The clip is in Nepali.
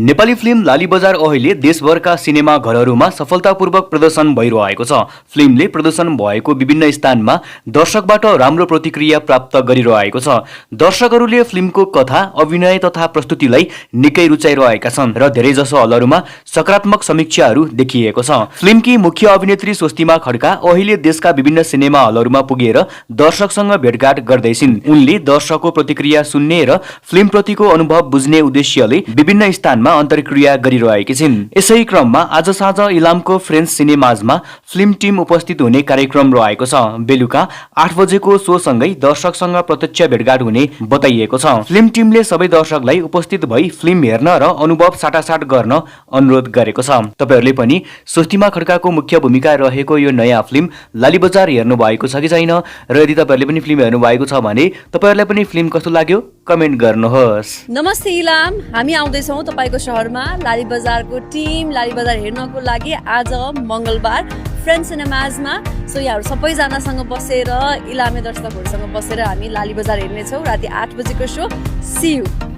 नेपाली फिल्म लाली बजार अहिले देशभरका सिनेमा घरहरूमा सफलतापूर्वक प्रदर्शन भइरहेको छ। फिल्मले प्रदर्शन भएको विभिन्न स्थानमा दर्शकबाट राम्रो प्रतिक्रिया प्राप्त गरिरहेको छ। दर्शकहरूले फिल्मको कथा, अभिनय तथा प्रस्तुतिलाई निकै रुचाइरहेका छन् र धेरैजसो हलहरूमा सकारात्मक समीक्षाहरू देखिएको छ। फिल्मकी मुख्य अभिनेत्री स्वस्तिमा खड्का अहिले देशका विभिन्न सिनेमा हलहरूमा पुगेर दर्शकसँग भेटघाट गर्दैछिन्। उनले दर्शकको प्रतिक्रिया सुन्ने र फिल्मप्रतिको अनुभव बुझ्ने उद्देश्यले विभिन्न स्थानमा अन्तर्क्रिया गरिरहेकी छिन्। यसै क्रममा आज साँझ इलामको फ्रेन्च सिनेमाजमा फिल्म टिम उपस्थित हुने कार्यक्रम रहेको छ। बेलुका 8 बजेको सोसँगै दर्शकसँग प्रत्यक्ष भेटघाट हुने बताइएको छ। फिल्म टिमले सबै दर्शकलाई उपस्थित भई फिल्म हेर्न र अनुभव साटासाट गर्न अनुरोध गरेको छ। तपाईहरुले पनि स्वस्तिमा खड्काको मुख्य भूमिका रहेको यो नयाँ फिल्म लाली बजार हेर्नु भएको छ कि छैन, र यदि तपाईहरुले पनि फिल्म हेर्नु भएको छ भने तपाईहरुलाई पनि फिल्म कस्तो लाग्यो कमेन्ट गर्नुहोस्। नमस्ते इलाम, हामी आउँदैछौँ तपाईको शहरमा लाली बजारको टिम लाली बजार हेर्नको लागि आज मंगलबार फ्रेन्च सिनेमाजमा। सो यहाँहरु सबैजनासँग बसेर इलामे दर्शकहरुसँग बसेर हामी लाली बजार हेर्नेछौँ। राति 8 बजेको सो। C you.